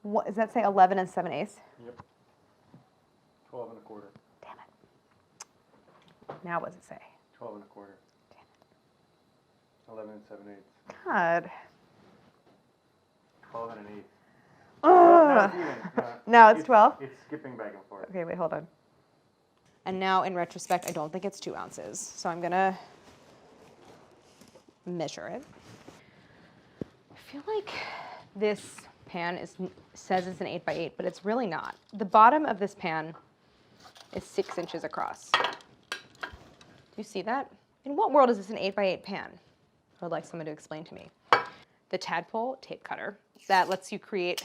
What does that say? 11 and 7/8? Yep. 12 and a quarter. Damn it. Now what does it say? 12 and a quarter. Damn it. 11 and 7/8. God. 12 and an 8. Ugh. Now it's 12? It's skipping back and forth. Okay, wait, hold on. And now, in retrospect, I don't think it's 2 ounces. So I'm gonna measure it. I feel like this pan says it's an 8x8, but it's really not. The bottom of this pan is 6 inches across. Do you see that? In what world is this an 8x8 pan? I would like someone to explain to me. The tadpole tape cutter that lets you create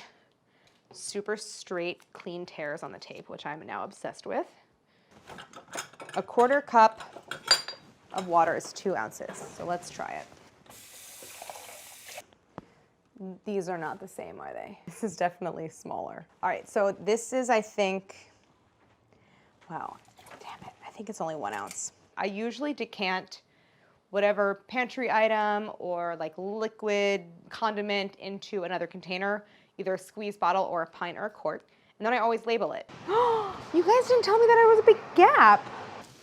super straight, clean tears on the tape, which I'm now obsessed with. A 1/4 cup of water is 2 ounces, so let's try it. These are not the same, are they? This is definitely smaller. All right, so this is, I think, wow, damn it, I think it's only 1 ounce. I usually decant whatever pantry item or like liquid condiment into another container, either a squeeze bottle or a pint or a quart, and then I always label it. You guys didn't tell me that there was a big gap.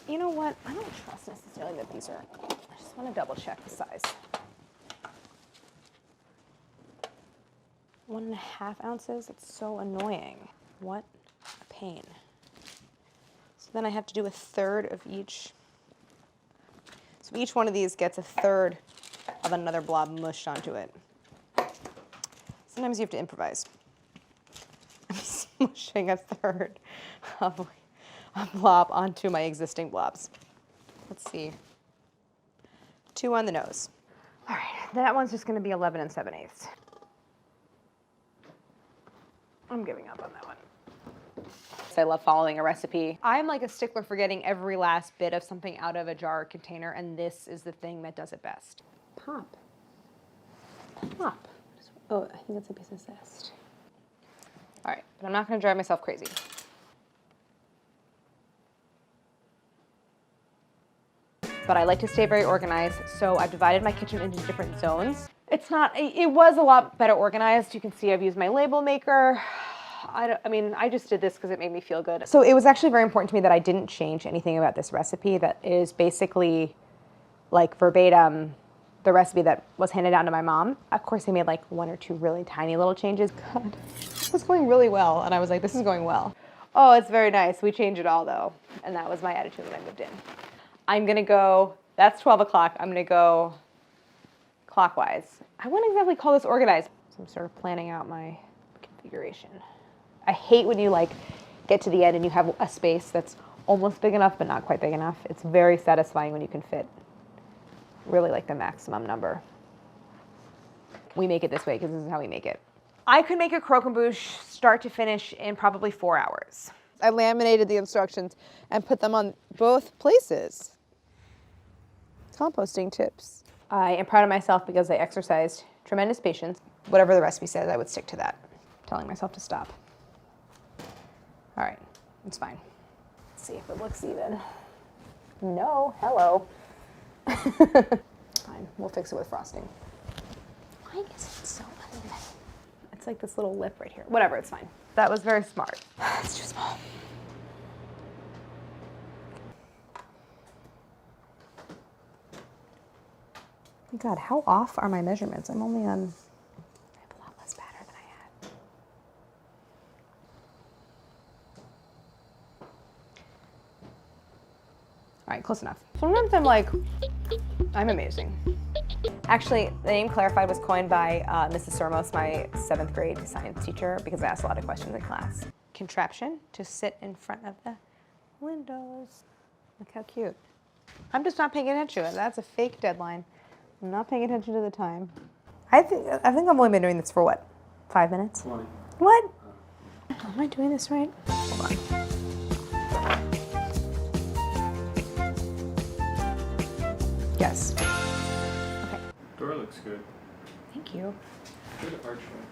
You know what? I don't trust necessarily that these are, I just want to double check the size. 1.5 ounces, it's so annoying. What a pain. So then I have to do 1/3 of each. So each one of these gets 1/3 of another blob mushed onto it. Sometimes you have to improvise. I'm smushing 1/3 of a blob onto my existing blobs. Let's see. 2 on the nose. All right, that one's just gonna be 11 and 7/8. I'm giving up on that one. I love following a recipe. I'm like a stickler for getting every last bit of something out of a jar or container, and this is the thing that does it best. Pop. Pop. Oh, I think that's a piece of zest. All right, but I'm not gonna drive myself crazy. But I like to stay very organized, so I've divided my kitchen into different zones. It was a lot better organized. You can see I've used my label maker. I just did this because it made me feel good. So it was actually very important to me that I didn't change anything about this recipe. That is basically like verbatim the recipe that was handed down to my mom. Of course, I made like 1 or 2 really tiny little changes. God, this was going really well. And I was like, this is going well. Oh, it's very nice. We changed it all though. And that was my attitude when I moved in. I'm gonna go, that's 12 o'clock. I'm gonna go clockwise. I wouldn't exactly call this organized. So I'm sort of planning out my configuration. I hate when you like get to the end and you have a space that's almost big enough but not quite big enough. It's very satisfying when you can fit really like the maximum number. We make it this way because this is how we make it. I could make a croquembouche start to finish in probably 4 hours. I laminated the instructions and put them on both places. Composting tips. I am proud of myself because I exercised tremendous patience. Whatever the recipe says, I would stick to that. Telling myself to stop. All right, it's fine. Let's see if it looks even. No, hello. Fine, we'll fix it with frosting. Why is it so uneven? It's like this little lip right here. Whatever, it's fine. That was very smart. It's too small. God, how off are my measurements? I'm only on, I have a lot less batter than I had. All right, close enough. Sometimes I'm like, I'm amazing. Actually, the name Clarified was coined by Mrs. Sormos, my 7th grade science teacher, because I asked a lot of questions in class. Contraption to sit in front of the windows. Look how cute. I'm just not paying attention to it. That's a fake deadline. I'm not paying attention to the time. I think I've only been doing this for what, 5 minutes? 20. What? Am I doing this right? Hold on. Yes. Okay. Door looks good. Thank you. Good archway.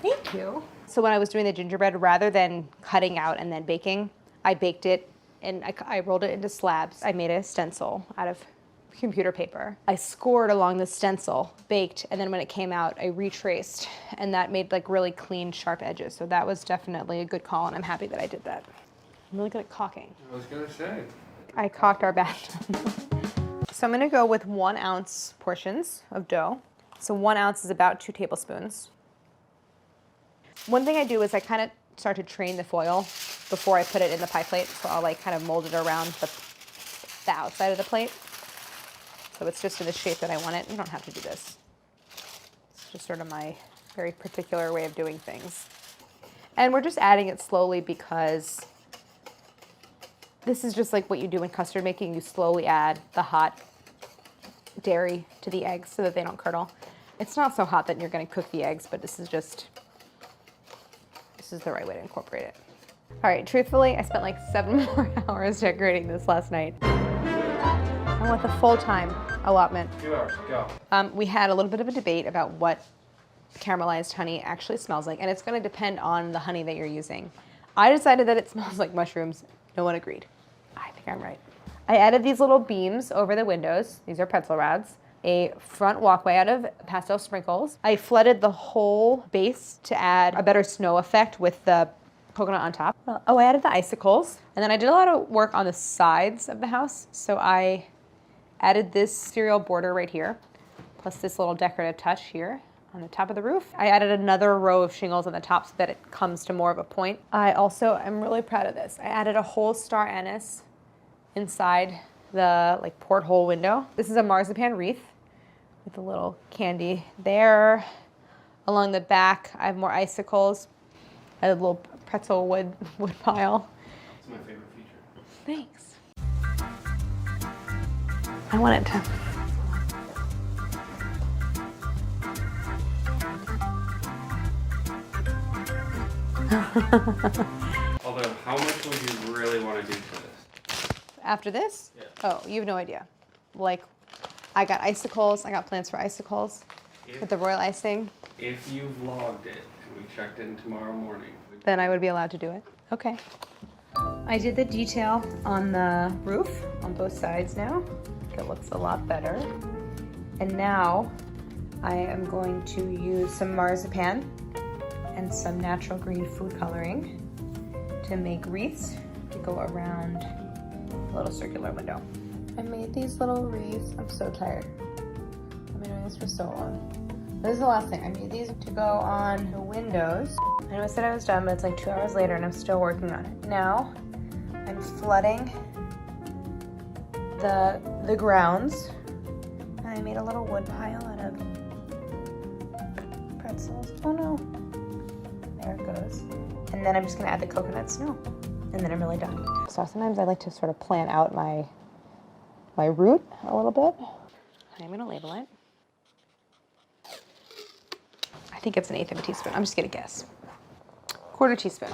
Thank you. So when I was doing the gingerbread, rather than cutting out and then baking, I baked it and I rolled it into slabs. I made a stencil out of computer paper. I scored along the stencil, baked, and then when it came out, I retraced, and that made like really clean, sharp edges. So that was definitely a good call, and I'm happy that I did that. I'm really good at caulking. I was gonna say. I caulked our bathtub. So I'm gonna go with 1 ounce portions of dough. So 1 ounce is about 2 tablespoons. One thing I do is I kind of start to train the foil before I put it in the pie plate. So I'll like kind of mold it around the outside of the plate. So it's just in the shape that I want it. You don't have to do this. It's just sort of my very particular way of doing things. And we're just adding it slowly because this is just like what you do in custard making. You slowly add the hot dairy to the eggs so that they don't curdle. It's not so hot that you're going to cook the eggs, but this is the right way to incorporate it. All right, truthfully, I spent like 7 more hours decorating this last night. I want the full-time allotment. 2 hours, go. We had a little bit of a debate about what caramelized honey actually smells like, and it's going to depend on the honey that you're using. I decided that it smells like mushrooms. No one agreed. I think I'm right. I added these little beams over the windows. These are pretzel rods. A front walkway out of pastel sprinkles. I flooded the whole base to add a better snow effect with the coconut on top. Oh, I added the icicles. And then I did a lot of work on the sides of the house. So I added this cereal border right here, plus this little decorative touch here on the top of the roof. I added another row of shingles on the top so that it comes to more of a point. I also am really proud of this. I added a whole star anise inside the like porthole window. This is a marzipan wreath with a little candy there. Along the back, I have more icicles. I have a little pretzel wood pile. It's my favorite feature. Thanks. I want it to. Although, how much would you really want to do for this? After this? Yeah. Oh, you have no idea. Like, I got icicles. I got plans for icicles with the royal icing. If you vlogged it and we checked in tomorrow morning, Then I would be allowed to do it. Okay. I did the detail on the roof on both sides now. It looks a lot better. And now I am going to use some marzipan and some natural green food coloring to make wreaths to go around a little circular window. I made these little wreaths. I'm so tired. I've been doing this for so long. This is the last thing. I made these to go on the windows. I know I said I was done, but it's like 2 hours later and I'm still working on it. Now I'm flooding the grounds. And I made a little wood pile out of pretzels. Oh no. There it goes. And then I'm just gonna add the coconut snow. And then I'm really done. So sometimes I like to sort of plan out my route a little bit. I'm gonna label it. I think it's 1/8 of a teaspoon. I'm just gonna guess. 1/4 teaspoon.